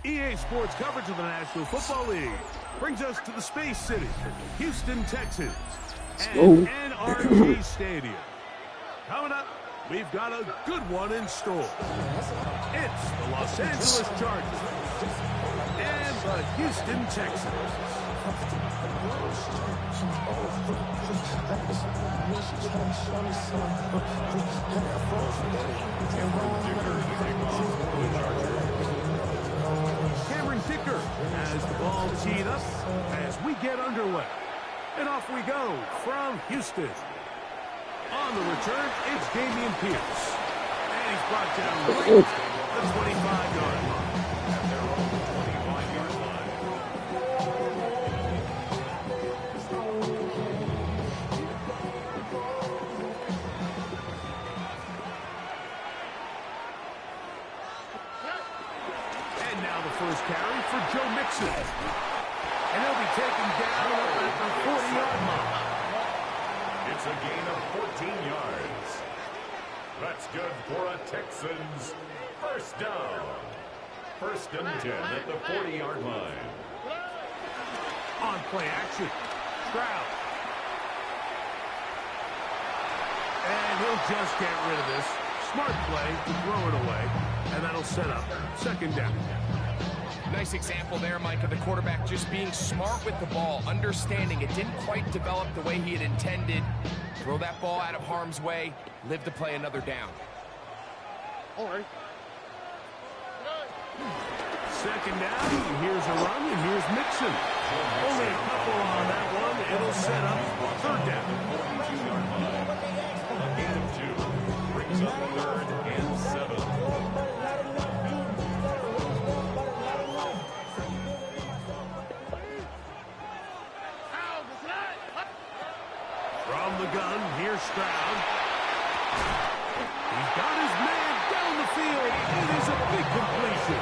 EA Sports coverage of the National Football League brings us to the Space City, Houston, Texas, and NRG Stadium. Coming up, we've got a good one in store. It's the Los Angeles Chargers and the Houston Texans. Dicker has the ball teed up as we get underway. And off we go from Houston. On the return, it's Damian Pierce. And he's brought down right at the 25-yard line. At their own 25-yard line. And now the first carry for Joe Mixon. And he'll be taken down at the 40-yard line. It's a gain of 14 yards. That's good for a Texans first down. First and 10 at the 40-yard line. On play action, Stroud. And he'll just get rid of this. Smart play to throw it away. And that'll set up second down. Nice example there, Mike, of the quarterback just being smart with the ball, understanding it didn't quite develop the way he had intended. Throw that ball out of harm's way, live to play another down. All right. Second down, here's a run, and here's Mixon. Only a couple on that one. It'll set up third down. 42-yard line. A gain of 2. Brings up third and 7. From the gun, here's Stroud. He's got his man down the field. It is a big completion.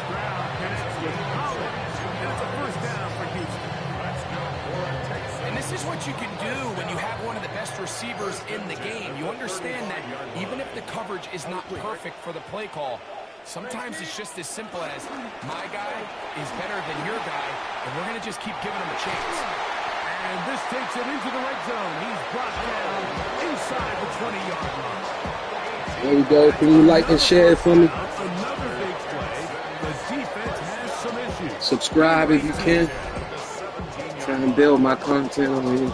Stroud connects with Collins, and it's a first down for Houston. Let's go for a Texans. And this is what you can do when you have one of the best receivers in the game. You understand that even if the coverage is not perfect for the play call, sometimes it's just as simple as my guy is better than your guy, and we're going to just keep giving him a chance. And this takes it into the red zone. He's brought down inside the 20-yard line. There you go. Can you like and share it for me? Another big play. The defense has some issues. Subscribe if you can. Trying to build my content on here.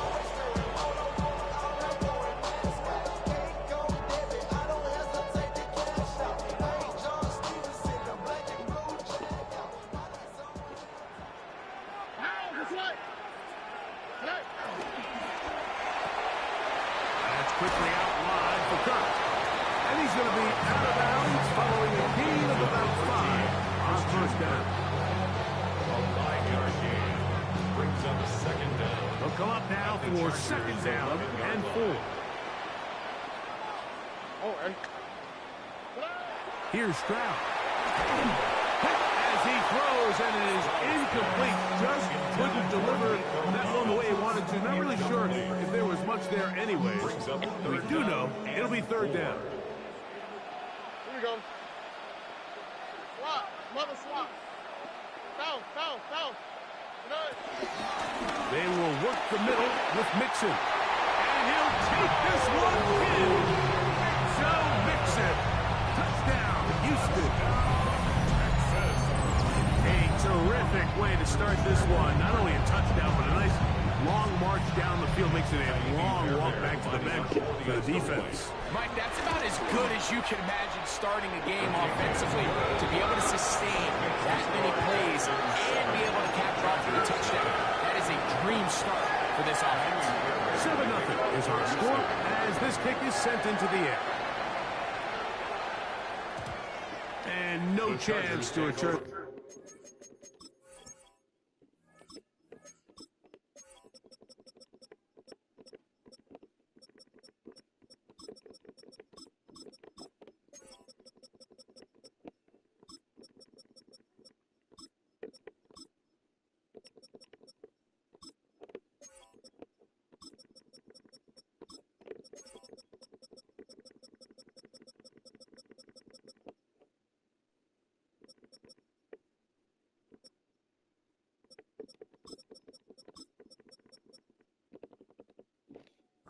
Quickly out wide for Kirk. And he's going to be out of bounds following a gain of about 5 on first down. A 5-yard gain brings up a second down. They'll come up now for second down and 4. All right. Here's Stroud. As he throws, and it is incomplete. Just couldn't deliver that one the way he wanted to. Not really sure if there was much there anyways. We do know it'll be third down. Here we go. Swap. Mother swap. Foul. They will work the middle with Mixon. And he'll take this one in. Joe Mixon. Touchdown, Houston. A terrific way to start this one. Not only a touchdown, but a nice long march down the field. Makes it a long walk back to the bench for the defense. Mike, that's about as good as you can imagine starting a game offensively. To be able to sustain that many plays and be able to capture off for the touchdown. That is a dream start for this offense. 7-0 is our score as this kick is sent into the air. And no chance to return.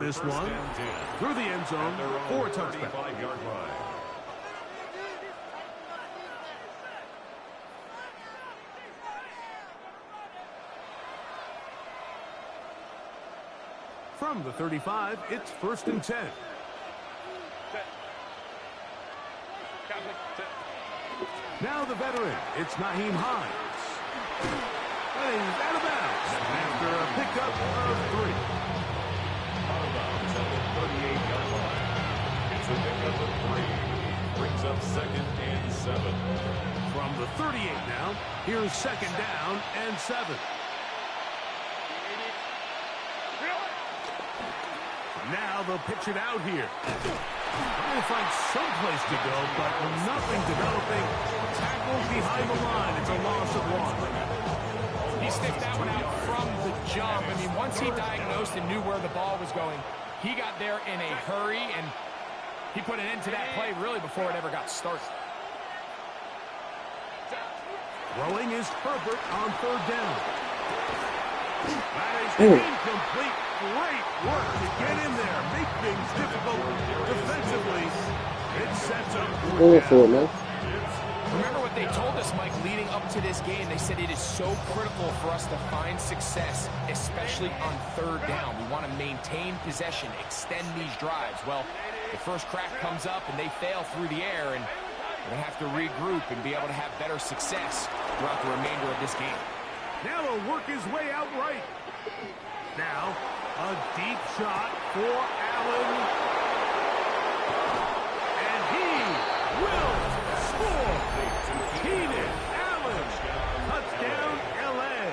this one through the end zone for a touchdown. 35-yard line. From the 35, it's 1st and 10. Now the veteran, it's Nyheim Hines. And he's out of bounds after a pickup of 3. Out of bounds at the 38-yard line. It's a pickup of 3. Brings up 2nd and 7. From the 38 now, here's 2nd down and 7. Now they'll pitch it out here. Trying to find some place to go, but nothing developing. Tackled behind the line. It's a loss of 1. He stiffed that one out from the jump. I mean, once he diagnosed and knew where the ball was going, he got there in a hurry, and he put an end to that play really before it ever got started. Throwing is Herbert on 3rd down. That is incomplete. Great work to get in there, make things difficult defensively. It sets up for it, man. Remember what they told us, Mike, leading up to this game. They said it is so critical for us to find success, especially on 3rd down. We want to maintain possession, extend these drives. Well, the first crack comes up and they fail through the air, and we're going to have to regroup and be able to have better success throughout the remainder of this game. Now he'll work his way out right. Now, a deep shot for Allen. And he will score. Keenan Allen. Touchdown, L.A.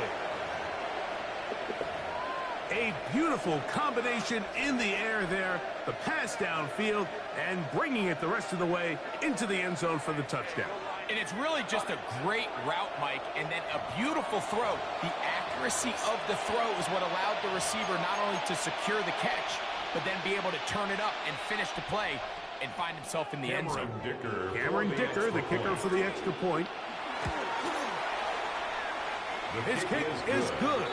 A beautiful combination in the air there. The pass downfield and bringing it the rest of the way into the end zone for the touchdown. And it's really just a great route, Mike, and then a beautiful throw. The accuracy of the throw is what allowed the receiver not only to secure the catch, but then be able to turn it up and finish the play and find himself in the end zone. Cameron Dicker, the kicker for the extra point. His kick is good.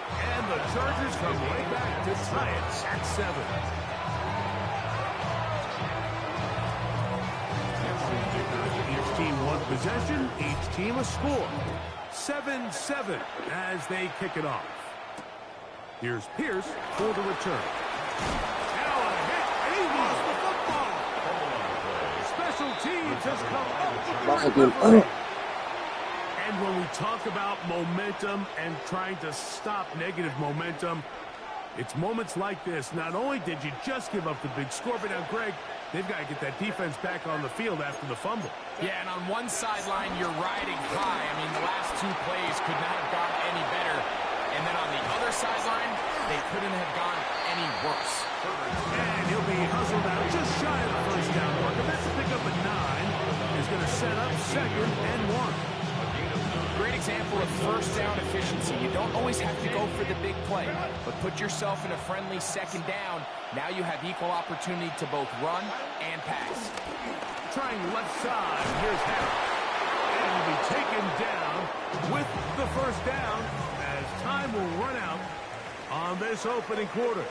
And the Chargers come right back to tie it at 7. Each team one possession, each team a score. 7-7 as they kick it off. Here's Pierce for the return. Now a hit, and he lost the football. Special teams has come up. And when we talk about momentum and trying to stop negative momentum, it's moments like this. Not only did you just give up the big score, but now, Greg, they've got to get that defense back on the field after the fumble. Yeah, and on one sideline, you're riding high. I mean, the last 2 plays could not have gone any better. And then on the other sideline, they couldn't have gone any worse. And he'll be hustled out just shy of the first down mark. And that's a pickup at 9. Is going to set up 2nd and 1. Great example of first down efficiency. You don't always have to go for the big play, but put yourself in a friendly 2nd down. Now you have equal opportunity to both run and pass. Trying left side. Here's Harris. And he'll be taken down with the first down as time will run out on this opening quarter.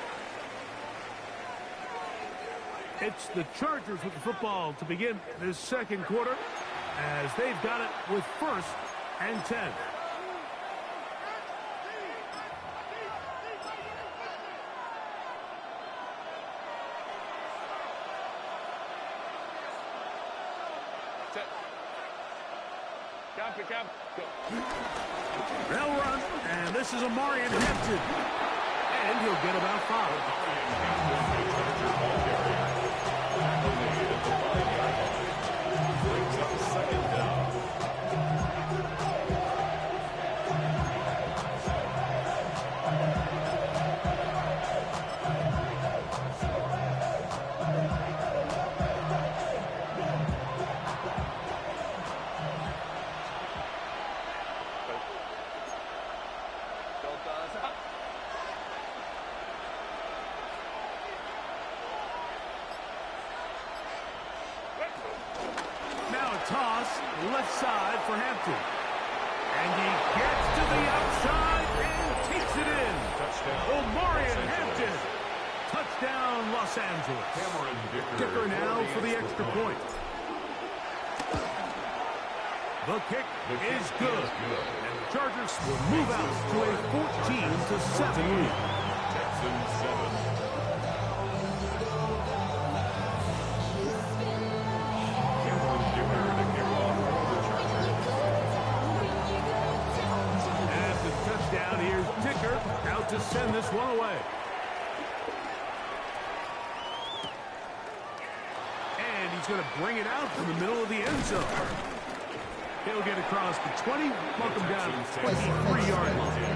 It's the Chargers with the football to begin this 2nd quarter as they've got it with 1st and 10. They'll run, and this is Amarian Hampton. And he'll get about 5. Toss left side for Hampton. And he gets to the outside and takes it in. Touchdown. Omarion Hampton. Touchdown. Los Angeles. Dicker now for the extra point. The kick is good. And the Chargers will move out to a 14-7 lead. Texans 7. After the touchdown, here's Dicker out to send this one away. And he's going to bring it out from the middle of the end zone. He'll get across the 20, welcome down to the 23-yard line.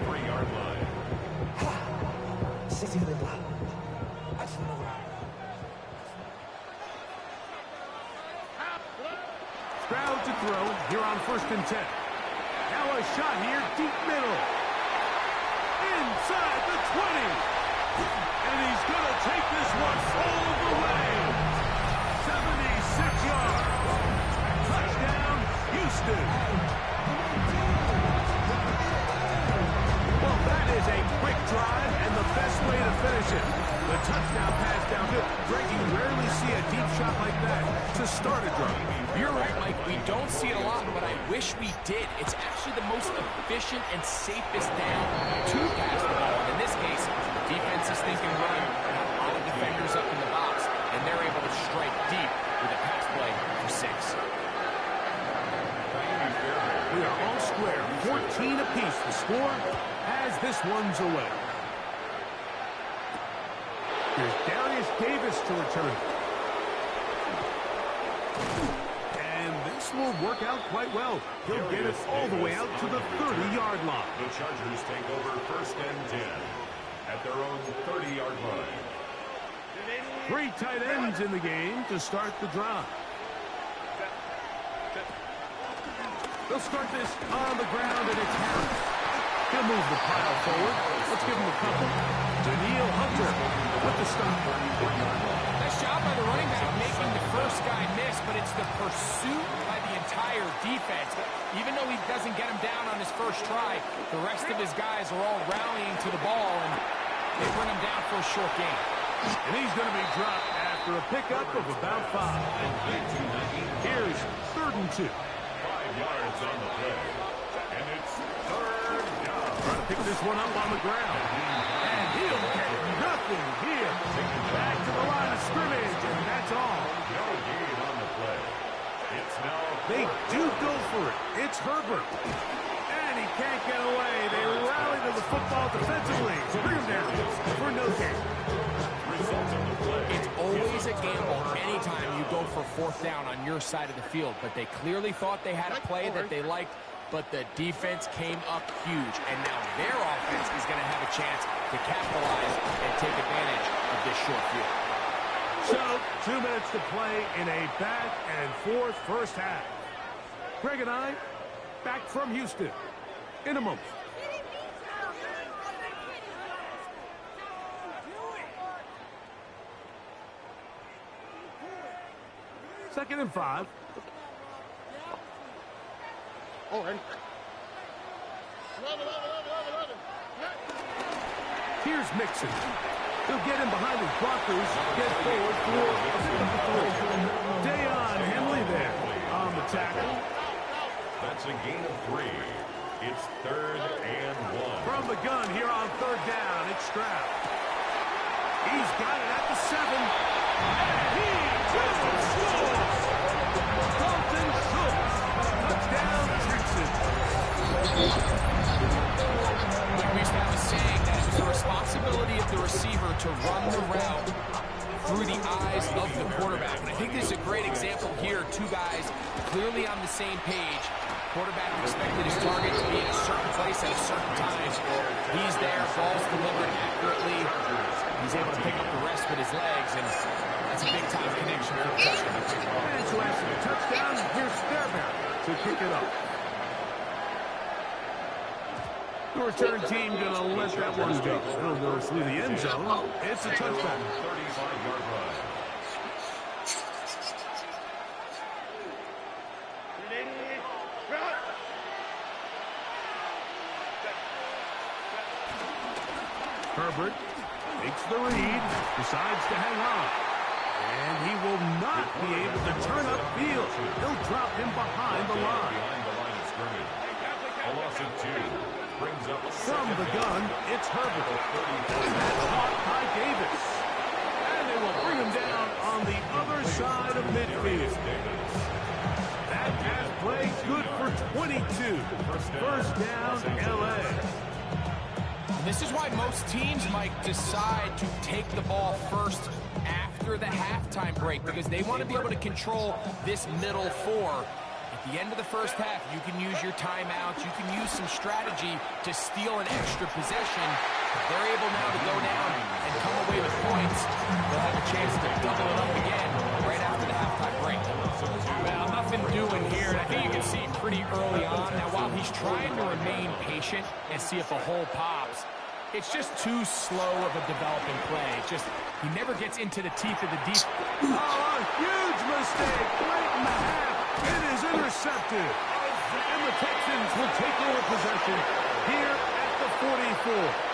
23-yard line. Stroud to throw here on 1st and 10. Now a shot here, deep middle. Inside the 20. And he's going to take this one all the way. 76 yards. Touchdown, Houston. Well, that is a quick drive and the best way to finish it. The touchdown pass downfield. Greg, you rarely see a deep shot like that to start a drive. You're right, Mike. We don't see it a lot, but I wish we did. It's actually the most efficient and safest down to pass the ball. And in this case, the defense is thinking run, got a lot of defenders up in the box, and they're able to strike deep with a pass play for 6. We are all square, 14 apiece. The score as this one's away. Here's Darius Davis to return. And this will work out quite well. He'll get it all the way out to the 30-yard line. The Chargers take over 1st and 10 at their own 30-yard line. 3 tight ends in the game to start the drive. They'll start this on the ground, and it's Harris. He'll move the pile forward. Let's give him a couple. Daniil Hunter with the stop. Nice job by the running back making the first guy miss, but it's the pursuit by the entire defense. Even though he doesn't get him down on his first try, the rest of his guys are all rallying to the ball, and they bring him down for a short gain. And he's going to be dropped after a pickup of about 5. Here's 3rd and 2. 5 yards on the play. And it's 3rd down. Trying to pick this one up on the ground. And he'll get nothing here. Back to the line of scrimmage, and that's all. No gain on the play. It's now. They do go for it. It's Herbert. And he can't get away. They rally to the football defensively. Bring him down for no gain. Results of the play. It's always a gamble anytime you go for 4th down on your side of the field, but they clearly thought they had a play that they liked, but the defense came up huge, and now their offense is going to have a chance to capitalize and take advantage of this short field. So, 2 minutes to play in a back-and-forth first half. Greg and I, back from Houston in a moment. Second and 5. All right. Here's Mixon. He'll get him behind his blockers, get forward for a pick of the 3. Dayon Henley there on the tackle. That's a gain of 3. It's 3rd and 1. From the gun here on 3rd down, it's Stroud. He's got it at the 7. And he just scores! Dalton Schultz, touchdown Texans. We used to have a saying that it was the responsibility of the receiver to run the route through the eyes of the quarterback. And I think this is a great example here. 2 guys clearly on the same page. Quarterback expected his target to be in a certain place at a certain time. He's there, ball's delivered accurately. He's able to pick up the rest with his legs, and that's a big-time connection for the touchdown. And so after the touchdown, here's Fairbairn to kick it up. The return team going to let that one go. It'll go through the end zone. It's a touchback. 35-yard run. Herbert Takes the read, decides to hang on. And he will not be able to turn upfield. He'll drop him behind the line. A loss of 2 brings up From the gun, it's Herbert. That's caught by Davis. And they will bring him down on the other side of midfield. That pass play good for 22. First down, L.A. And this is why most teams might decide to take the ball first after the halftime break, because they want to be able to control this middle 4. At the end of the first half, you can use your timeouts. You can use some strategy to steal an extra possession. If they're able now to go down and come away with points, they'll have a chance to double it up again right after the halftime break. Well, nothing doing here, and I think you can see pretty early on. Now, while he's trying to remain patient and see if a hole pops, it's just too slow of a developing play. It's just, he never gets into the teeth of the deep. Oh, a huge mistake right in the half. It is intercepted. And the Texans will take over possession here at the 44.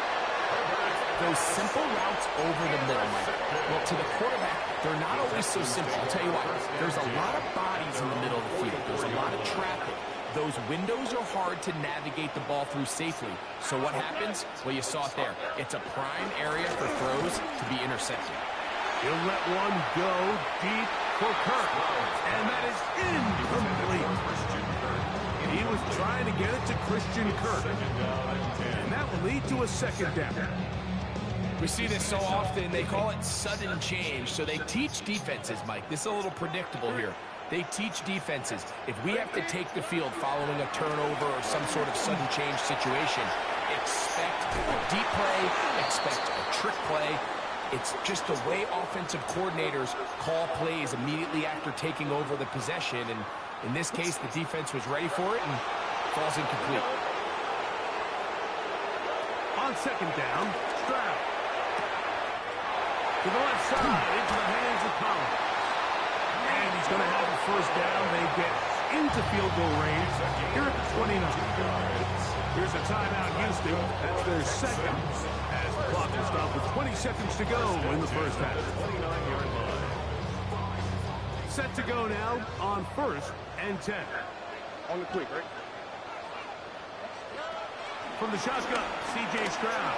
Those simple routes over the middle, Mike. Well, to the quarterback, they're not always so simple. I'll tell you what, there's a lot of bodies in the middle of the field. There's a lot of traffic. Those windows are hard to navigate the ball through safely. So what happens? Well, you saw it there. It's a prime area for throws to be intercepted. He'll let one go deep for Kirk. And that is incomplete. He was trying to get it to Christian Kirk. And that will lead to a second down. We see this so often. They call it sudden change. So they teach defenses, Mike. This is a little predictable here. They teach defenses, if we have to take the field following a turnover or some sort of sudden change situation, expect a deep play, expect a trick play. It's just the way offensive coordinators call plays immediately after taking over the possession. And in this case, the defense was ready for it and falls incomplete. On second down, Stroud. To the left side, into the hands of Collins. And he's going to have a first down. They get into field goal range here at the 29. Here's a timeout, Houston. That's their second, as the clock will stop with 20 seconds to go in the first half. Set to go now on 1st and 10. On the quick, right? From the shotgun, C.J. Stroud.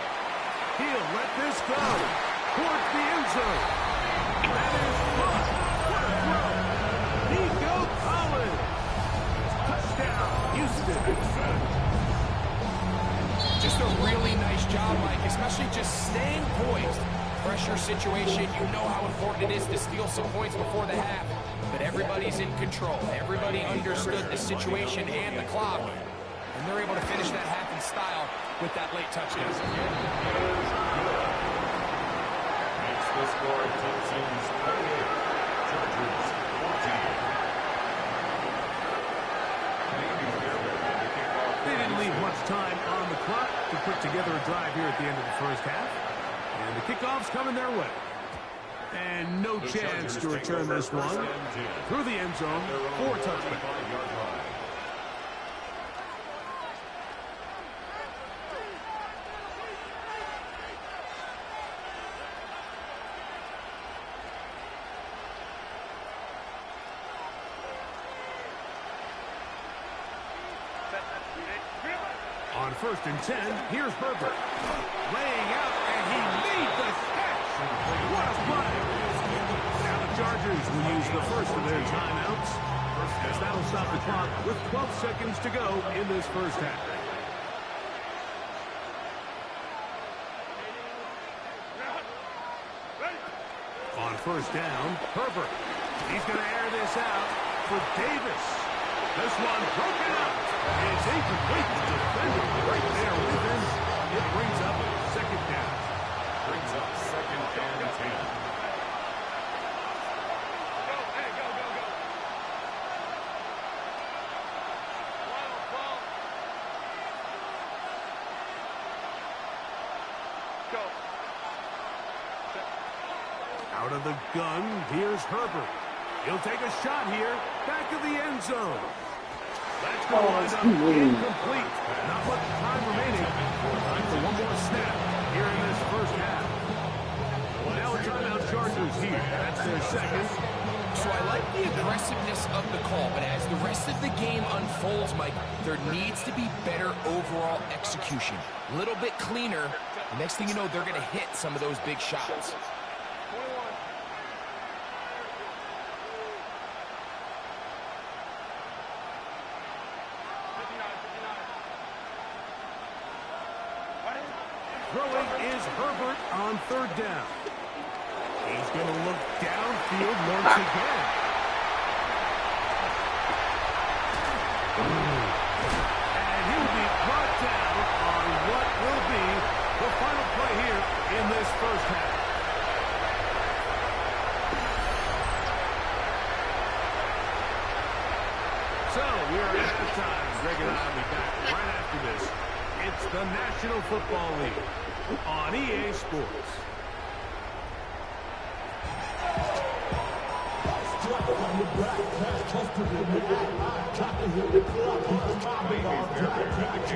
He'll let this go towards the end zone. That is caught. What a throw. Nico Collins. Touchdown, Houston. Just a really nice job, Mike, especially just staying poised. Pressure situation, you know how important it is to steal some points before the half. But everybody's in control. Everybody understood the situation and the clock. And they're able to finish that half in style with that late touchdown. Makes the score Texans 28, Chargers 14. They didn't leave much time on the clock to put together a drive here at the end of the first half. And the kickoff's coming their way. And no chance to return this one through the end zone for a touchdown. On 1st and 10, here's Herbert. Laying out, and he made the catch. What a play. Now the Chargers will use the first of their timeouts, as that'll stop the clock with 12 seconds to go in this first half. On 1st down, Herbert. He's going to air this out for Davis. This one broken up. It's incomplete. The defender right there with him. It brings up second down. Brings up 2nd and 10. Out of the gun, here's Herbert. He'll take a shot here, back of the end zone. That's going to wind up incomplete. Not much time remaining. Time for one more snap here in this first half. seconds. So I like the aggressiveness of the call, but as the rest of the game unfolds, Mike, there needs to be better overall execution. A little bit cleaner. The next thing you know, they're going to hit some of those big shots. Throwing is Herbert on third down. He's going to look downfield once again. And he'll be brought down on what will be the final play here in this first half. So we are at the time. Greg and I will be back right after this. It's the National Football League on EA Sports.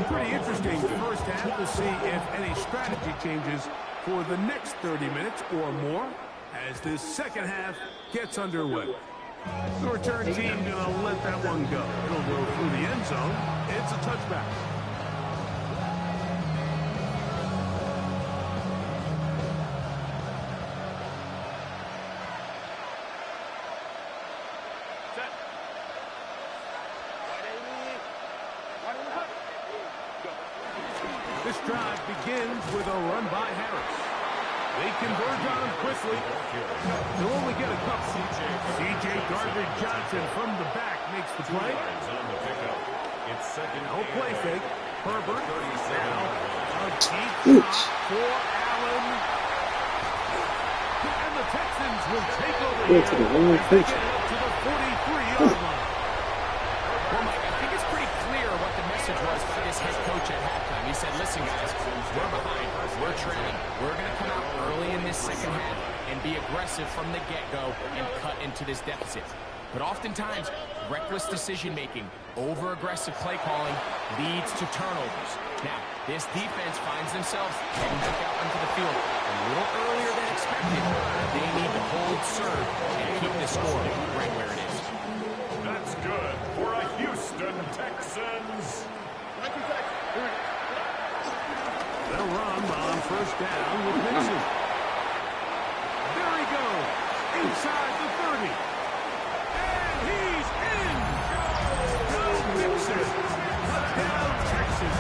Pretty interesting first half to see if any strategy changes for the next 30 minutes or more as this second half gets underway. The return team going to let that one go. It'll go through the end zone. It's a touchback. This drive begins with a run by Harris. They converge on him quickly. They'll only get a couple. C.J. Gardner-Johnson from the back makes the play. No play fake. Herbert now a deep shot for Allen. And the Texans will take over here to the wrong as they get up to the 43-yard line. Well, Mike, I think it's pretty clear what the message was by this head coach at halftime. He said, listen, guys, we're behind. We're trailing. We're going to come out early in this second half and be aggressive from the get-go and cut into this deficit. But oftentimes, reckless decision-making, over-aggressive play calling leads to turnovers. Now, this defense finds themselves heading back out onto the field a little earlier than expected. They need to hold serve and keep the score right where it is. That's good for a Houston Texans. They'll run on first down with Mixon. There he goes, inside the 30. And he's in. Go Mixon. Touchdown, Texas.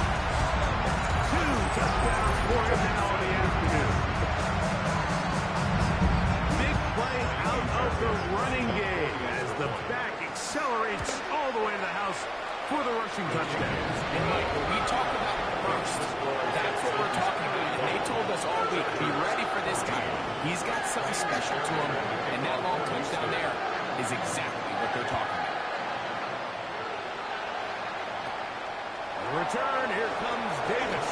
2 touchdowns for him now in the afternoon. Big play out of the running game as the back accelerates all the way to the house for the rushing touchdown. And Mike, when we talk about burst, that's what we're talking about. And they told us all week, be ready for this guy. He's got something special to him, and that long touchdown there is exactly what they're talking about. The return, here comes Davis.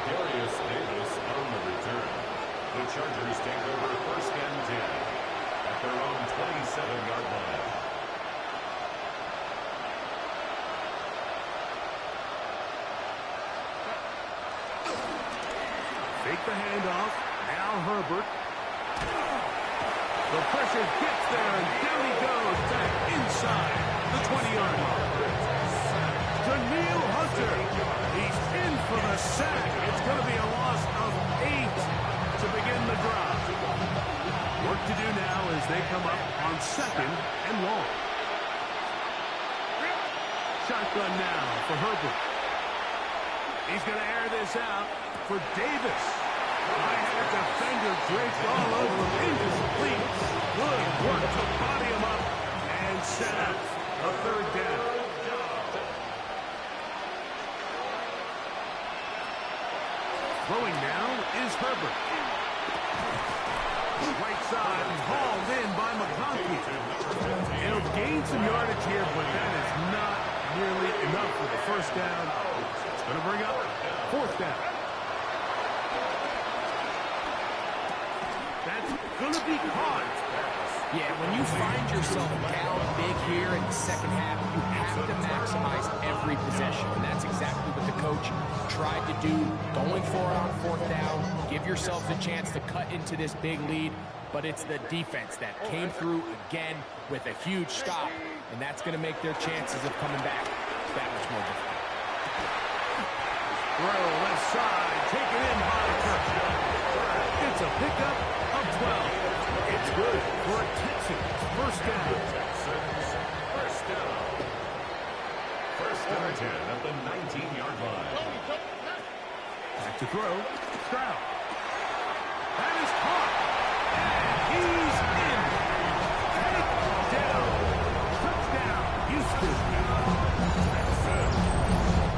Darius Davis on the return. The Chargers take over first and 10 at their own 27-yard line. Take the handoff. Now Herbert. The pressure gets there, and down he goes back inside the 20-yard line. Daniil Hunter. He's in for the sack. It's going to be a loss of 8 to begin the drive. Work to do now as they come up on second and long. Shotgun now for Herbert. He's going to air this out for Davis. The defender draped all over him. Incomplete. Good work to body him up and set up a third down. Throwing now is Herbert. Right side hauled in by McConkey. He'll gain some yardage here, but that is not nearly enough for the first down. It's going to bring up fourth down. That's going to be caught. Yeah, when you find yourself down big here in the second half, you have to maximize every possession. And that's exactly what the coach tried to do, going for it on fourth down. Give yourselves a chance to cut into this big lead. but it's the defense that came through again with a huge stop, and that's going to make their chances of coming back that much more difficult. Throw left side, taken in by Kirk. It's a pickup of 12. It's good for a Texans first down. First down. First and 10 at the 19-yard line. Back to throw. Stroud. That is caught. And he's in. Takedown. Touchdown, Houston.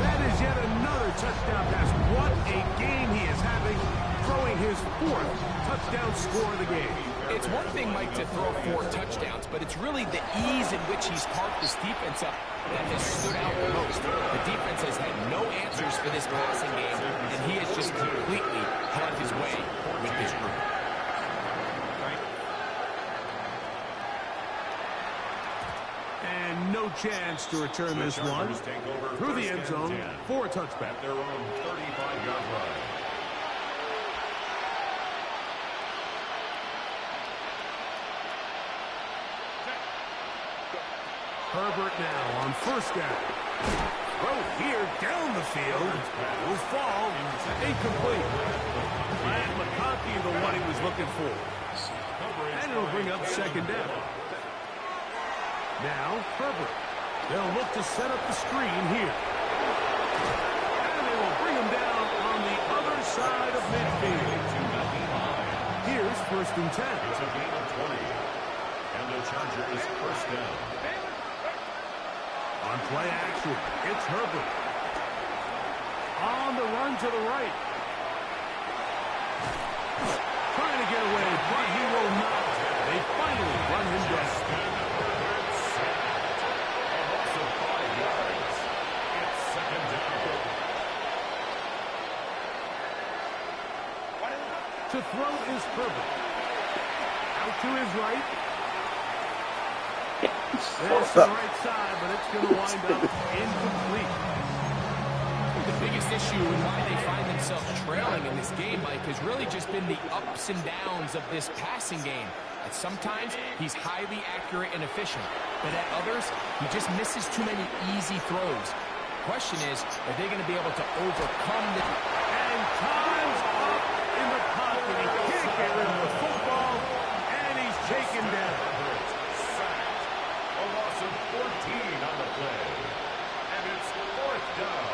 That is yet another touchdown pass. What a game he is having, throwing his 4th touchdown score of the game. It's one thing, Mike, to throw 4 touchdowns, but it's really the ease in which he's parked this defense up that has stood out the most. The defense has had no answers for this passing game, and he has just completely had his way with his group. And no chance to return this one through the end zone for a touchback. At their own 35-yard line. Herbert now on first down. Throw here down the field. Will fall. Incomplete. Brad McConkey, the one he was looking for. And it'll bring up second down. Now, Herbert. They'll look to set up the screen here. And they will bring him down on the other side of midfield. Here's first and 10. It's a gain of 20. And the Chargers first down. On play action, it's Herbert. On the run to the right. Trying to get away, but he will not. They finally run him down. A loss of 5 yards. It's second down. To throw is Herbert. Out to his right. There's the right side, but it's going to wind up incomplete. The biggest issue and why they find themselves trailing in this game, Mike, has really just been the ups and downs of this passing game. At sometimes, he's highly accurate and efficient, but at others, he just misses too many easy throws. The question is, are they going to be able to overcome the... And time's up in the pocket. He can't get rid of the football, and he's taken down. A loss of 14 on the play. And it's fourth down.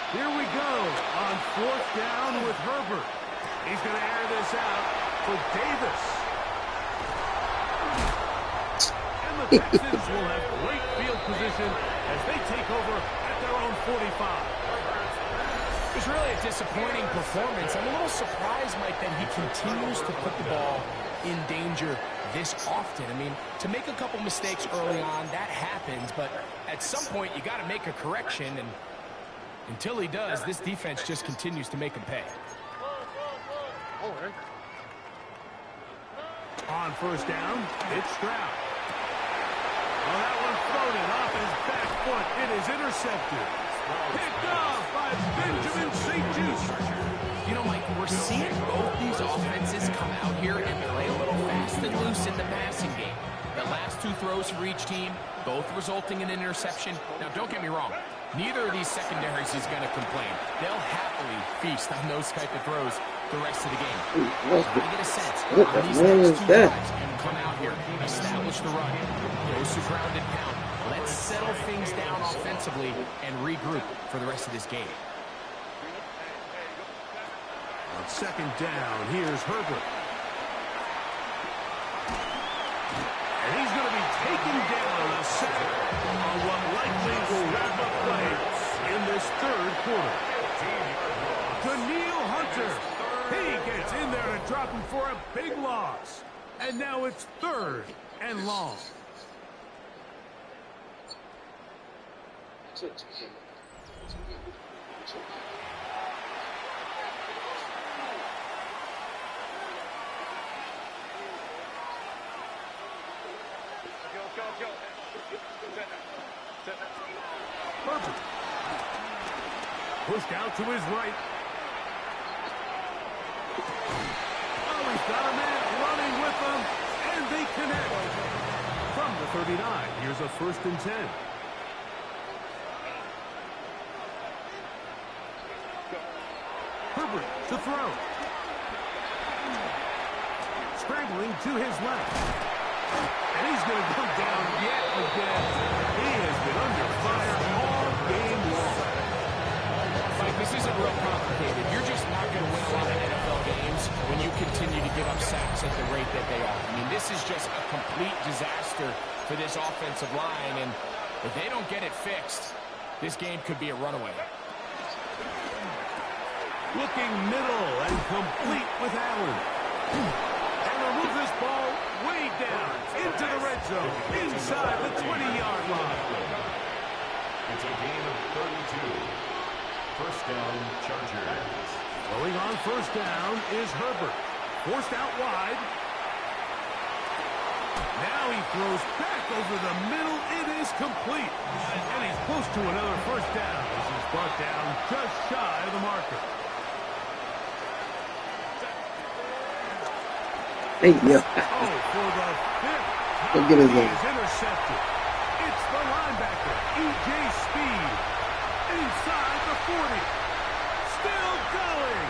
Here we go on fourth down with Herbert. He's going to air this out for Davis. And the Texans will have great field position as they take over at their own 45. It was really a disappointing performance. I'm a little surprised, Mike, that he continues to put the ball in danger this often. I mean, to make a couple mistakes early on, that happens, but at some point you got to make a correction, and until he does, this defense just continues to make him pay. On first down, it's Stroud. Well, that one floated off his back foot. It is intercepted. Picked off by Benjamin St. You know, Mike, we're seeing both these offenses come out here and play a little fast and loose in the passing game. The last 2 throws for each team, both resulting in an interception. Now, don't get me wrong. Neither of these secondaries is going to complain. They'll happily feast on those type of throws the rest of the game. I get a sense on these next 2 drives, come out here, establish the run, goes to ground and pound. Let's settle things down offensively and regroup for the rest of this game. On second down, here's Herbert. And he's going to be taken down a sack on what likely will wrap up play in this third quarter. Daniil Hunter, he gets in there to drop him for a big loss. And now it's 3rd and long. Perfect. Pushed out to his right. Oh, he He's got a man running with them, and they connect. From the 39, here's a 1st and 10. Herbert to throw. Scrambling to his left. And he's going to go down yet again. He has been under fire all game long. Mike, this isn't real complicated. You're just not going to win a lot of NFL games when you continue to give up sacks at the rate that they are. I mean, this is just a complete disaster for this offensive line, and if they don't get it fixed, this game could be a runaway. Looking middle and complete with Allen. And they'll move this ball way down into the red zone, inside the 20-yard line. It's a gain of 32. 1st down, Chargers. Going on 1st down is Herbert. Forced out wide. Now he throws back over the middle. It is complete. And he's close to another 1st down as he's brought down just shy of the marker. Hey, yo. Oh, for the 5th Go time get his he leg. is intercepted. It's the linebacker, E.J. Speed. Inside the 40. Still going.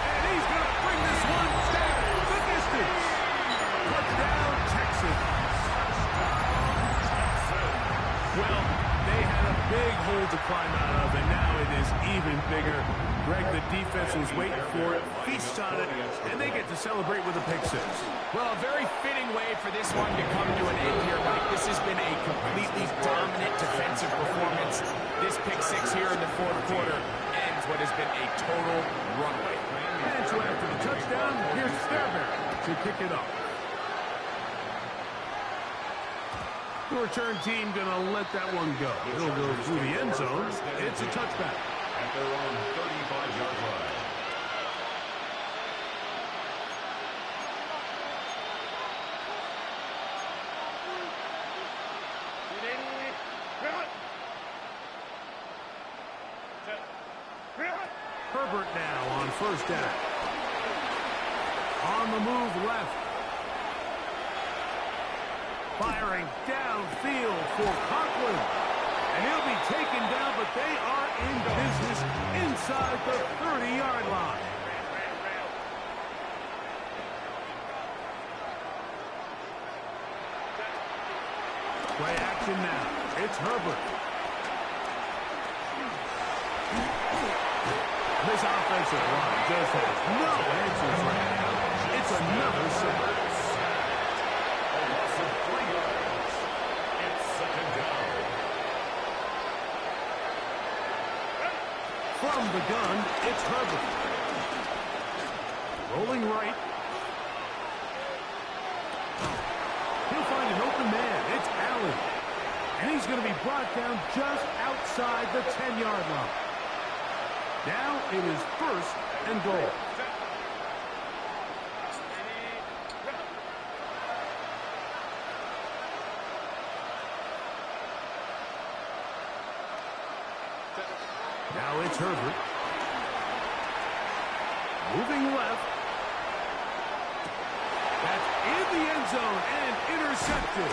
And he's going to bring this one down the distance. Touchdown, Texans. Well, they had a big hole to climb out of, and now it is even bigger. Greg, the defense was waiting for it, feasts on it, and they get to celebrate with a pick 6. Well, a very fitting way for this one to come to an end here, Mike. This has been a completely dominant defensive performance. This pick 6 here in the 4th quarter ends what has been a total runaway. And so after the touchdown, here's Fairbairn to kick it off. The return team going to let that one go. It'll go through the end zone. It's a touchback. At their own 35-yard line. Herbert now on 1st down. On the move left. Firing downfield for Conklin. And he'll be taken down, but they are in business inside the 30-yard line. Play action now. It's Herbert. This offensive line just has no answers right now. It's another sack. A loss of 3 yards. It's 2nd down. From the gun, it's Herbert. Rolling right. He'll find an open man. It's Allen. And he's going to be brought down just outside the 10-yard line. Now it is 1st and goal. Now it's Herbert. Moving left. That's in the end zone and intercepted.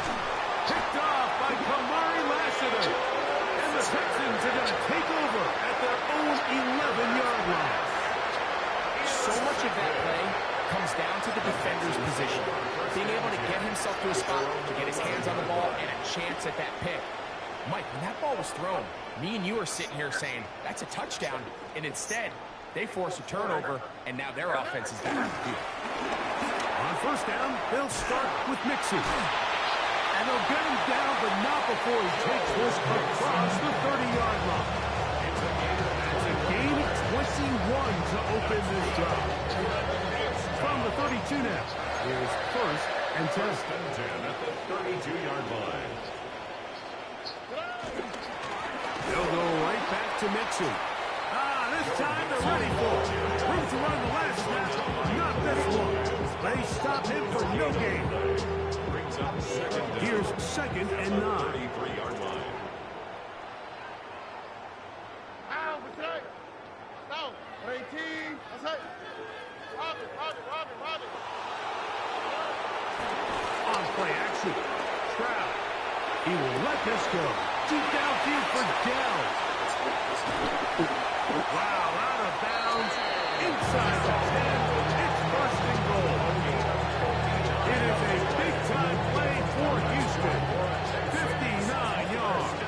Picked off by Kamari Lassiter. And the Texans are going to take over at their own 11-yard line. So much of that play comes down to the defender's position. Being able to get himself to a spot, to get his hands on the ball, and a chance at that pick. Mike, when that ball was thrown, me and you are sitting here saying, that's a touchdown. And instead, they force a turnover, and now their offense is back on the field. On 1st down, they'll start with Mixon. And they'll get him down, but not before he takes this across the 30-yard line. It's a gain of 21 to open this drive. From the 32 now, here's 1st and 10. 10 at the 32-yard line. They'll go right back to Mixon. This time they're ready for it. Room to run the last snap. Not this one. They stop him for no gain. Brings up 2nd down. Here's 2nd and 9. 33-yard line. On play action. Stroud. He will let this go. Deep downfield for Dell. Wow, out of bounds. Inside the 10. It's first and goal. It is a big-time play for Houston. 59 yards.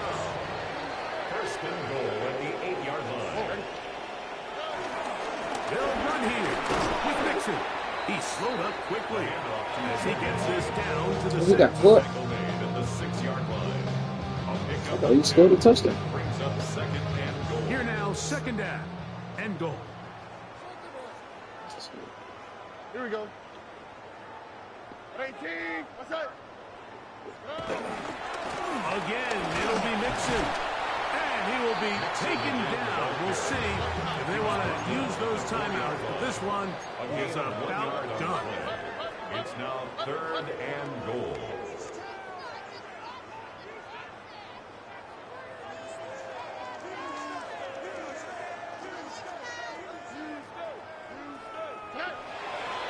First and goal at the 8-yard line. They'll run here with Mixon. He slowed up quickly as he gets this down to the He got foot. Tackle made at the 6-yard line. A pickup I thought he scored a touchdown. brings up second and goal. Here now, second down and goal. Here we go. 18. What's that? Again, it'll be Mixon. And he will be taken down. We'll see if they want to use those timeouts. But this one is about done. It's now third and goal.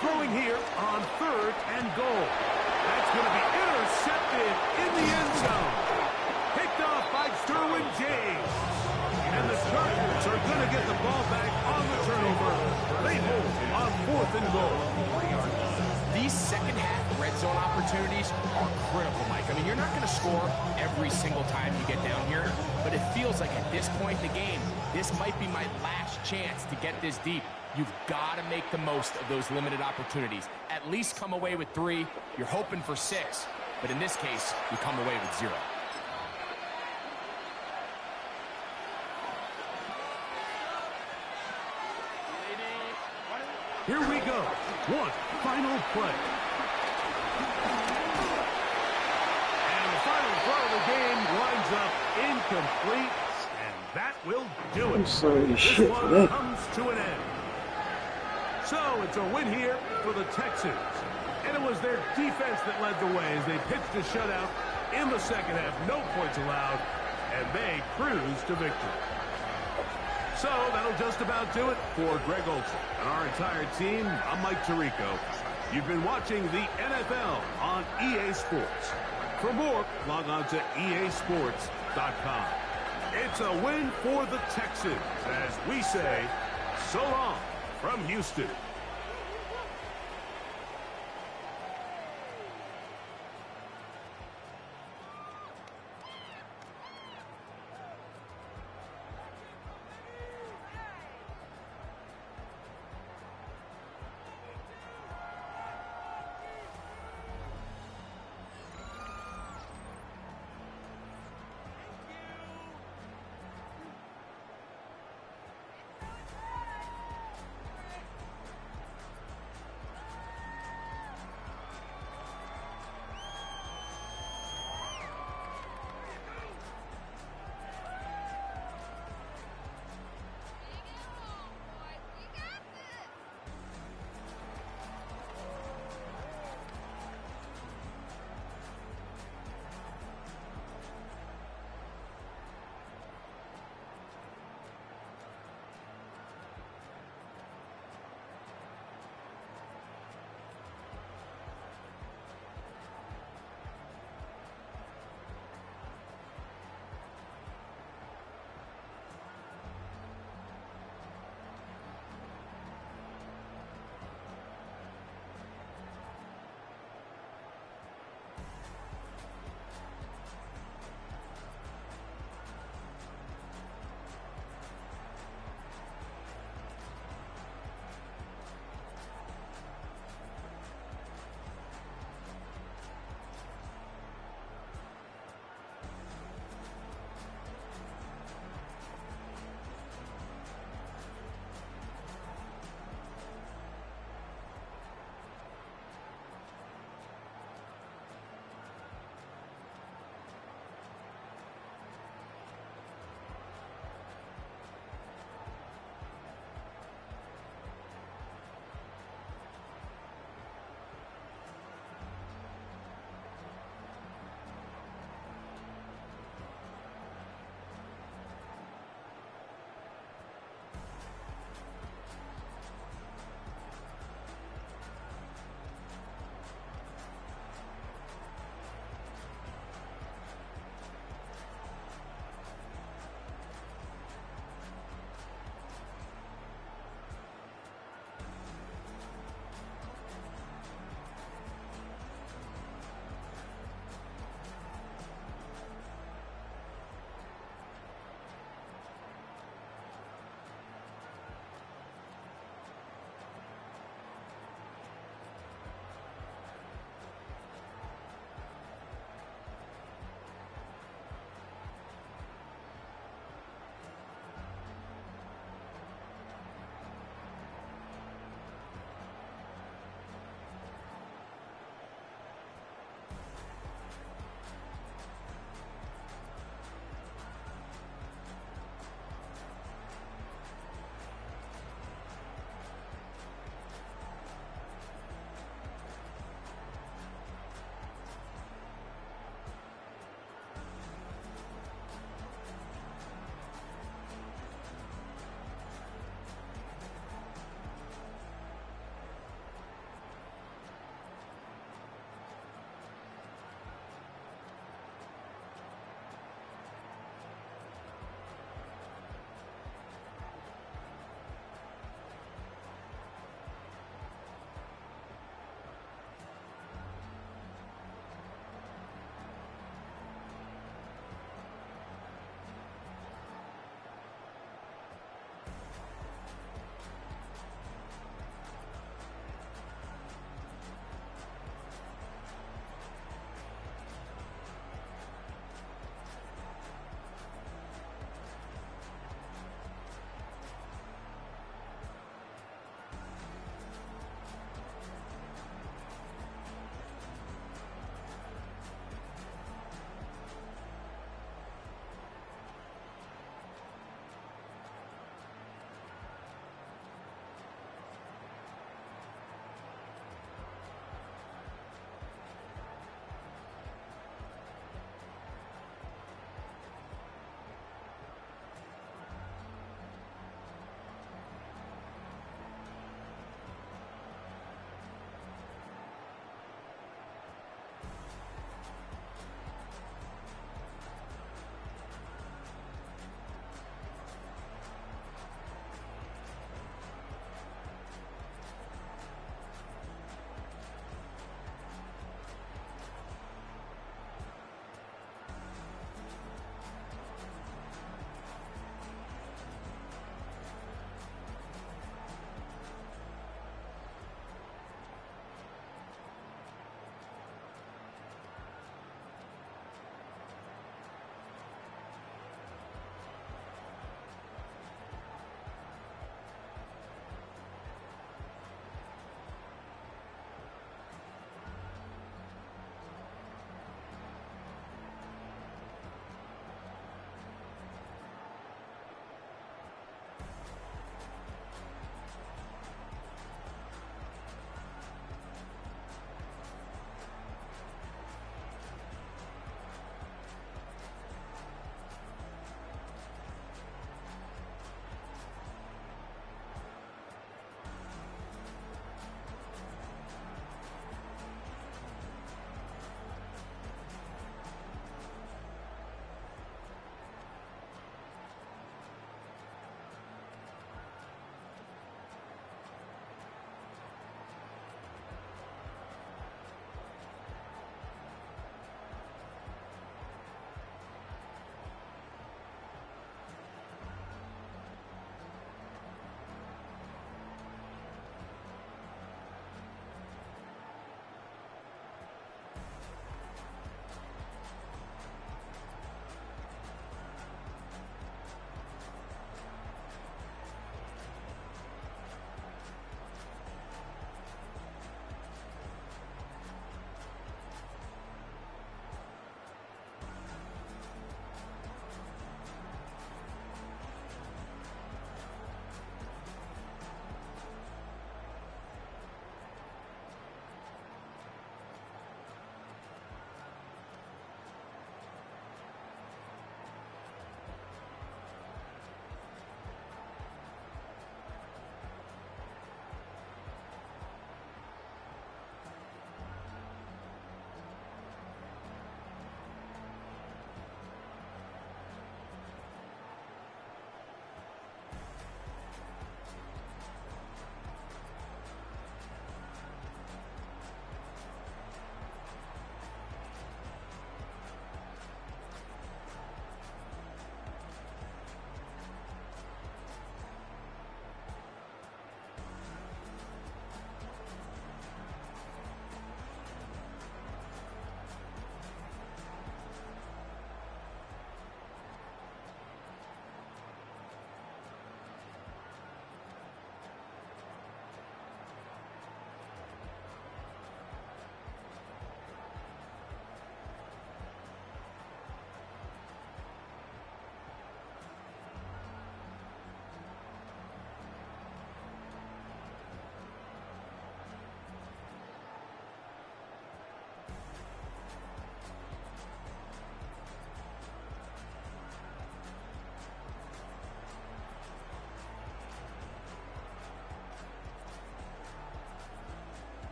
Throwing here on third and goal. That's going to be intercepted in the end zone. Picked off by Derwin James. And the Chargers are going to get the ball back on the turnover. They hold on fourth and goal. These second-half red zone opportunities are critical, Mike. I mean, you're not going to score every single time you get down here, but it feels like at this point in the game, this might be my last chance to get this deep. You've got to make the most of those limited opportunities. At least come away with 3. You're hoping for 6, but in this case, you come away with 0. Here we go. One final play. And the final throw of the game winds up incomplete, and that will do it. I'm sorry, This shit for one that. comes to an end. So it's a win here for the Texans. And it was their defense that led the way as they pitched a shutout in the second half. No points allowed, and they cruised to victory. So that'll just about do it for Greg Olson and our entire team. I'm Mike Tirico. You've been watching the NFL on EA Sports. For more, log on to easports.com. It's a win for the Texans as we say so long from Houston.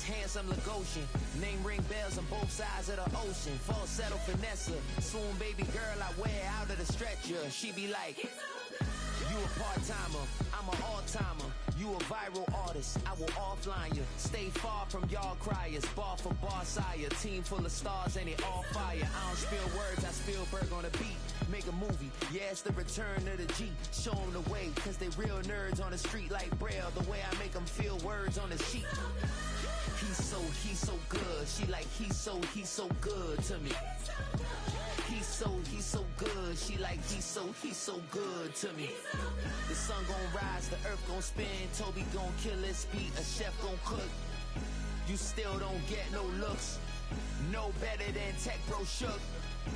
Handsome Lagosian, name ring bells on both sides of the ocean. Falsetto finesse, swoon baby girl I wear out of the stretcher. She be like, you a part-timer, I'm an all-timer. You a viral artist, I will offline you. Stay far from y'all criers, bar for bar sire. Team full of stars and it all fire. I don't spill words, I Spielberg on a beat. Make a movie, yeah, it's the return of the G. Show them the way, cause they real nerds on the street like Braille. The way I make them feel words on the sheet. He's so good. She like, he's so good to me. He's so good. She like, he's so good to me. The sun gon' rise, the earth gon' spin. Toby gon' kill this beat, a chef gon' cook. You still don't get no looks. No better than Tech Bro Shook.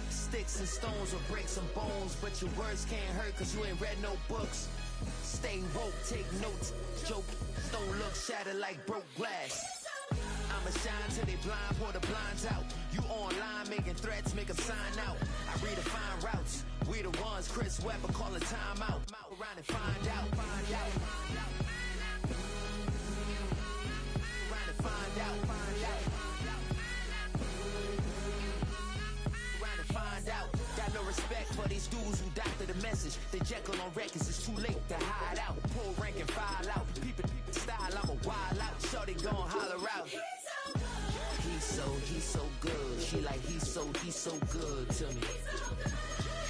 Sticks and stones will break some bones, but your words can't hurt cause you ain't read no books. Stay woke, take notes, joke, don't look shattered like broke glass. I'ma shine till they blind, pour the blinds out. You online making threats, make them sign out. I redefine routes, we the ones Chris Webber call a timeout. Around and find out, find out. Around and find out, find out. Around and find out. Got no respect for these dudes who doctor the message. They Jekyll on records, it's too late to hide out. Pull rank and file out. People style, I'm a wild out. Shorty gon' holler out. He's so good. She like, he's so good to me.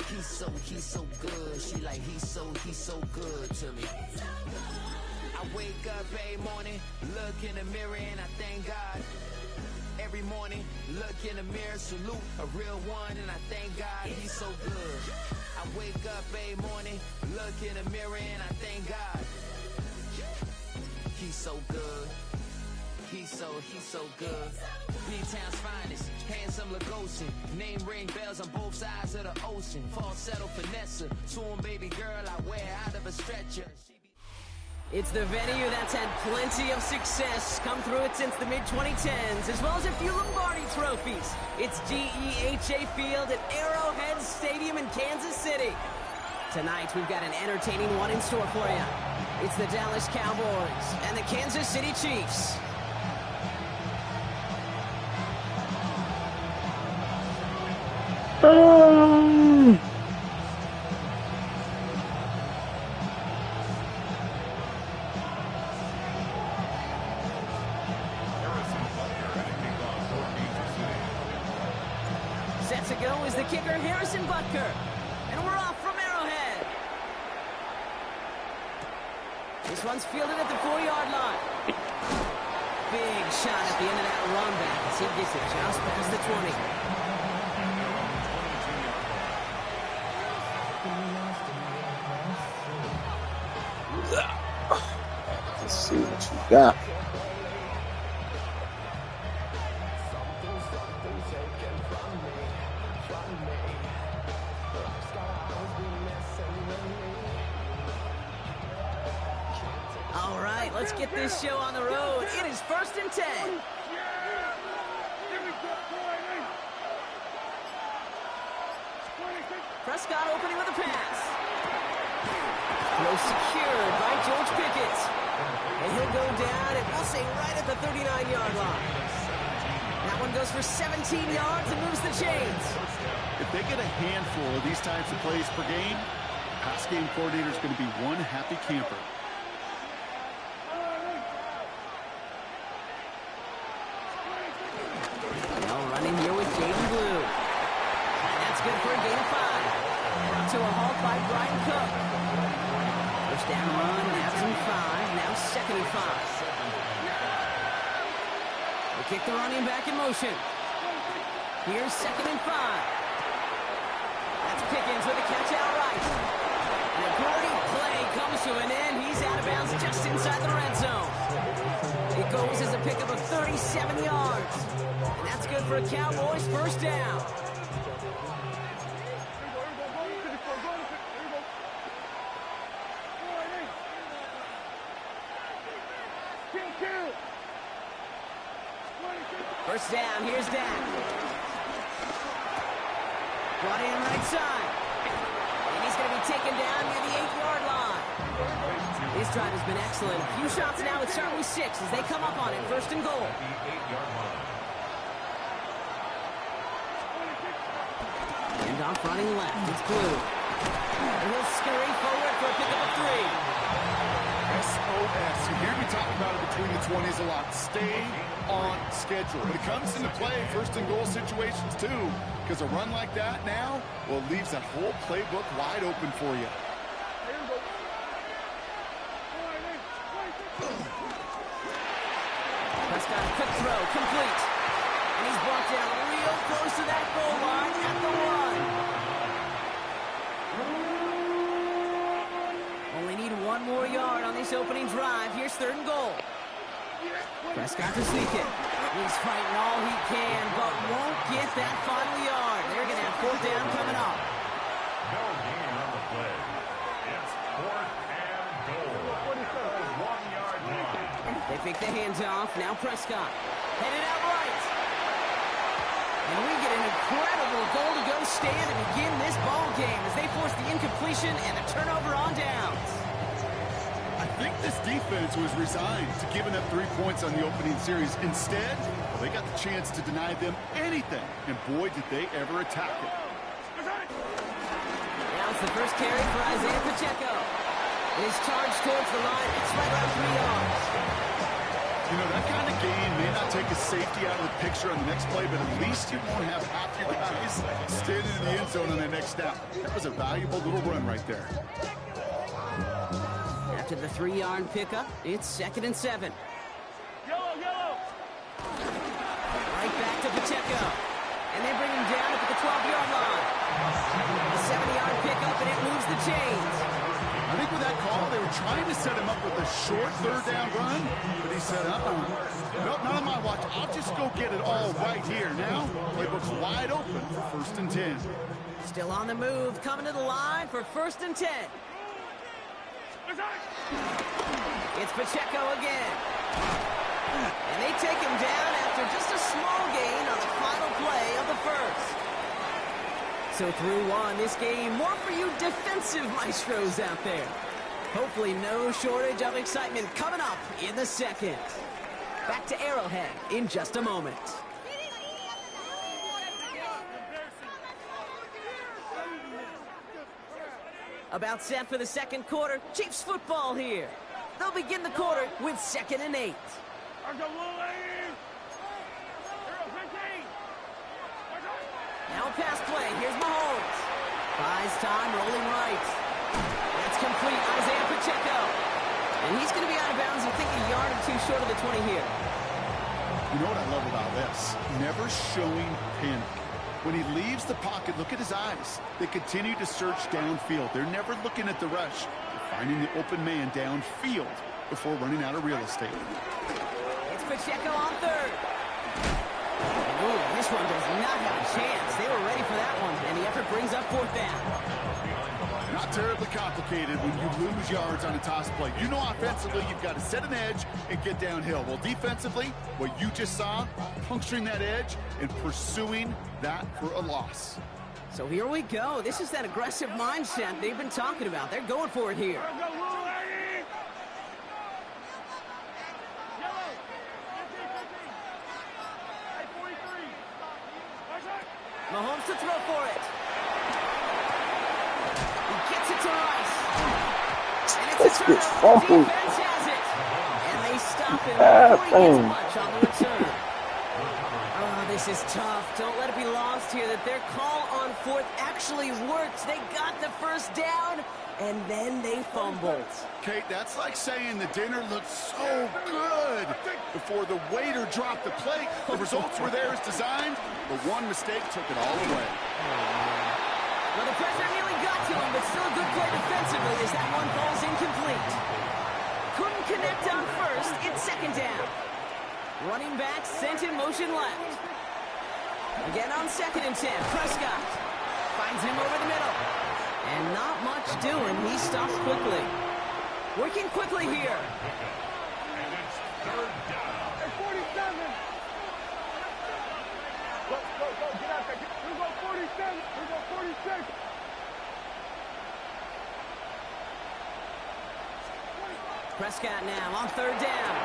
He's so good. She like, he's so good to me. I wake up every morning, look in the mirror and I thank God. Every morning, look in the mirror, salute a real one and I thank God he's so good. I wake up every morning, look in the mirror and I thank God. He's so good. He's so good. B-Town's finest, handsome Lagosian. Name ring bells on both sides of the ocean. Falsetto finesse, swoon baby girl I wear out of a stretcher. It's the venue that's had plenty of success, come through it since the mid-2010s, as well as a few Lombardi trophies. It's GEHA Field at Arrowhead Stadium in Kansas City. Tonight, we've got an entertaining one in store for you. It's the Dallas Cowboys and the Kansas City Chiefs. Set to go is the kicker, Harrison Butker. And we're off from Arrowhead. This one's fielded at the 4-yard line. Big shot at the end of that run back as he gets it just past the 20. Let's see what you got. All right, let's get this show on the road. It is 1st and 10. Prescott opening with a pass. Throw secured by George Pickett. And he'll go down, and we'll say right at the 39-yard line. That one goes for 17 yards and moves the chains. If they get a handful of these types of plays per game, pass game coordinator is going to be one happy camper. Now running here with Jaden Blue. And that's good for a gain of 5. Brought to a halt by Brian Cook. First down run, that's in 5. Now 2nd and 5. They kick the running back in motion. Here's 2nd and 5. That's Pickens with a catch outright. And a Gordy play comes to an end. He's out of bounds just inside the red zone. It goes as a pickup of 37 yards. And that's good for a Cowboys first down. First down, here's Dak. Brought in right side. And he's going to be taken down near the 8-yard line. This drive has been excellent. A few shots now. It's certainly 6 as they come up on it. First and goal. And off running left. It's Blue. And he'll scurry forward for a pickup of 3. SOS. You hear me talk about it between the 20s a lot. Stay on schedule. When it comes into play, first and goal situations too, because a run like that now, well, it leaves that whole playbook wide open for you. Prescott, quick throw, complete. And he's brought down real close to that goal line at the 1. Only need 1 more yard on this opening drive. Here's 3rd and goal. Prescott to sneak it. He's fighting all he can, but won't get that final yard. They're going to have 4th down coming up. No gain on the play. It's 4th and goal. 1-yard line. They pick the hands off. Now Prescott. Headed out right. And we get an incredible goal-to-go stand to begin this ball game as they force the incompletion and the turnover on downs. I think this defense was resigned to giving up 3 points on the opening series. Instead, well, they got the chance to deny them anything, and boy, did they ever attack it. Now it's the first carry for Isaiah Pacheco. His charge towards the line. It's right around 3 yards. You know, that kind of gain may not take a safety out of the picture on the next play, but at least you won't have half your guys standing in the end zone on their next snap. That was a valuable little run right there. After the 3-yard pickup, it's 2nd and 7. Yellow. Right back to Pacheco. And they bring him down up at the 12-yard line. A 7-yard pickup, and it moves the chains. I think with that call, they were trying to set him up with a short 3rd down run, but he said, nope, not on my watch. I'll just go get it all right here. Now, playbook's wide open for 1st and 10. Still on the move, coming to the line for 1st and 10. It's Pacheco again. And they take him down after just a small gain on the final play of the first. So through 1, this game, more for you defensive maestros out there. Hopefully no shortage of excitement coming up in the 2nd. Back to Arrowhead in just a moment. About set for the 2nd quarter. Chiefs football here. They'll begin the quarter with 2nd and 8. Now a pass play. Here's Mahomes. Buys time, rolling right. That's complete. Isaiah Pacheco. And he's going to be out of bounds, I think, a yard or 2 short of the 20 here. You know what I love about this? Never showing panic. When he leaves the pocket, look at his eyes. They continue to search downfield. They're never looking at the rush. They're finding the open man downfield before running out of real estate. It's Pacheco on 3rd. Ooh, this one does not have a chance. They were ready for that one, and the effort brings up 4th down. Not terribly complicated when you lose yards on a toss play. You know offensively you've got to set an edge and get downhill. Well, defensively, what you just saw, puncturing that edge and pursuing that for a loss. So here we go. This is that aggressive mindset they've been talking about. They're going for it here. Mahomes to throw for it. He gets it to Rice. And it's a turnover. Defense has it. And they stop him before he gets much on the return. Oh, this is tough. Don't let it be lost here that their call on 4th actually worked. They got the 1st down, and then they fumbled. Kate, that's like saying the dinner looked so good before the waiter dropped the plate. The results were there as designed, but one mistake took it all away. Well, the pressure nearly got to him, but still a good play defensively as that one falls incomplete. Couldn't connect on 1st. It's 2nd down. Running back sent in motion left. Again on 2nd and 10. Prescott finds him over the middle. And not much doing. He stops quickly. Working quickly here. And it's 3rd down. Prescott now on third down.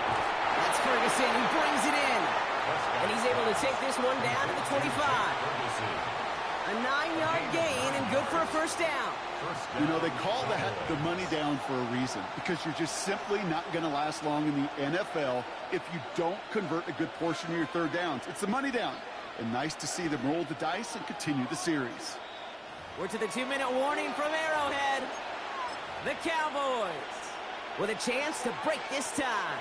That's Ferguson who brings it in. And he's able to take this one down to the 25. A 9-yard gain and good for a first down. You know, they call that the money down for a reason, because you're just simply not going to last long in the NFL if you don't convert a good portion of your third downs. It's the money down. And nice to see them roll the dice and continue the series. We're to the 2-minute warning from Arrowhead. The Cowboys with a chance to break this tie.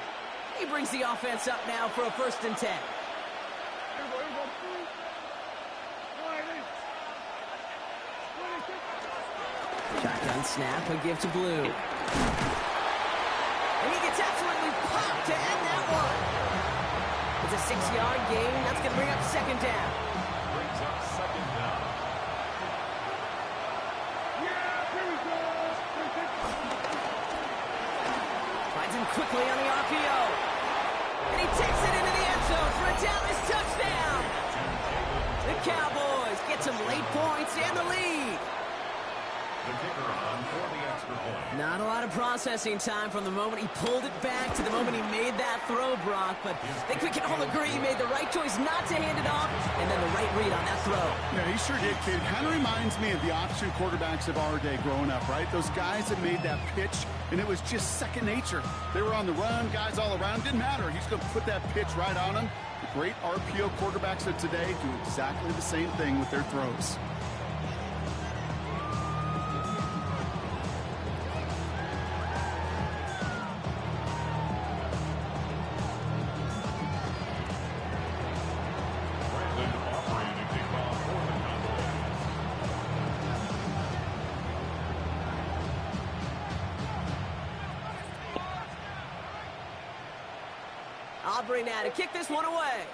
He brings the offense up now for a 1st and 10. Shotgun snap, a give to Blue. And he gets absolutely popped to end that one. It's a 6-yard gain. That's going to bring up 2nd down. Brings up 2nd down. Finds him quickly on the RPO. And he takes it into the end zone for a Dallas touchdown. The Cowboys get some late points and the lead. The kicker on for the extra point. Not a lot of processing time from the moment he pulled it back to the moment he made that throw, Brock. But I think we can all agree he made the right choice not to hand it off, and then the right read on that throw. Yeah, he sure did, kid. Kind of reminds me of the option quarterbacks of our day growing up, right? Those guys that made that pitch, and it was just second nature. They were on the run, guys all around. Didn't matter. He's going to put that pitch right on them. The great RPO quarterbacks of today do exactly the same thing with their throws. Aubrey now to kick this one away.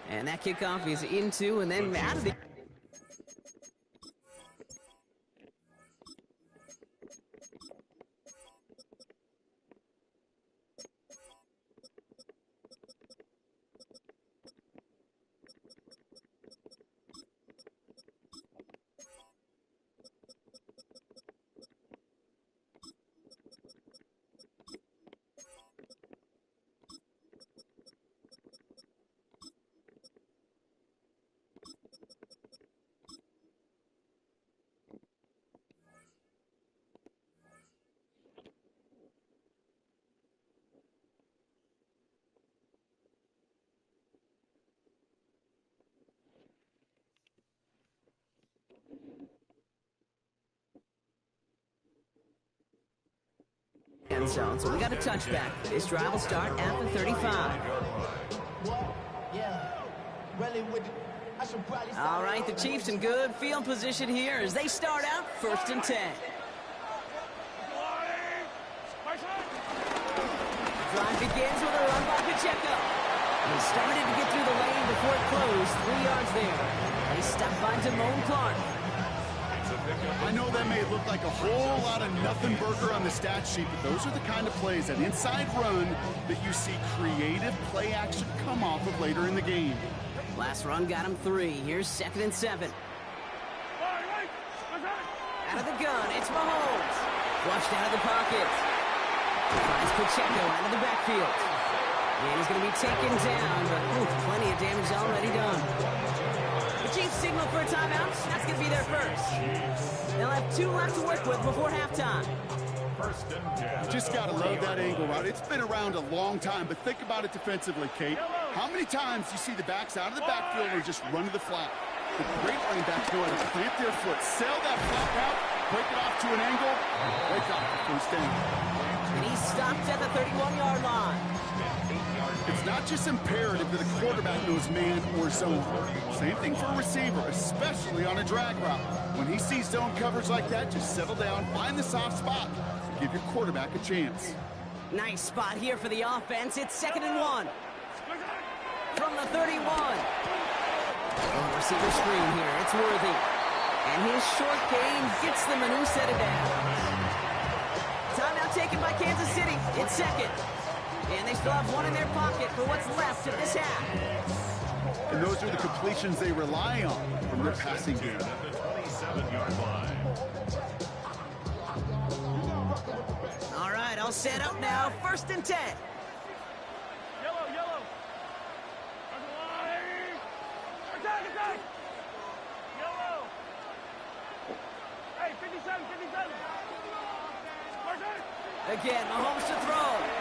And that kickoff is into and then out of the... end zone. So we got a touchback. This drive will start at the 35. All right, the Chiefs in good field position here as they start out 1st and 10. The drive begins with a run by Pacheco. He started to get through the lane before it closed. 3 yards there. They step by Damone Clark. I know that may look like a whole lot of nothing burger on the stat sheet, but those are the kind of plays, that inside run, that you see creative play action come off of later in the game. Last run got him 3. Here's 2nd and 7. Out of the gun, it's Mahomes. Flushed out of the pocket. Finds Pacheco out of the backfield. And he's going to be taken down, but plenty of damage already done. The Chiefs signal for a timeout. That's going to be their first. They'll have 2 left to work with before halftime. Just got to love that angle route. It's been around a long time, but think about it defensively, Kate. How many times you see the backs out of the backfield or just run to the flat? The great running backs know how to plant their foot, sail that flat route, break it off to an angle, break off for first down. And he stopped at the 31-yard line. It's not just imperative that the quarterback knows man or zone. Same thing for a receiver, especially on a drag route. When he sees zone coverage like that, just settle down, find the soft spot, and give your quarterback a chance. Nice spot here for the offense. It's 2nd and 1. From the 31. Oh, receiver screen here. It's Worthy. And his short game gets them a new set of downs. Timeout taken by Kansas City. It's 2nd. And they still have 1 in their pocket for what's left of this half. And those are the completions they rely on from their passing game. At the 27-yard line. All set up now, 1st and 10. Yellow, yellow. Attack, attack. Yellow. Hey, 57, 57. Again, Mahomes to throw.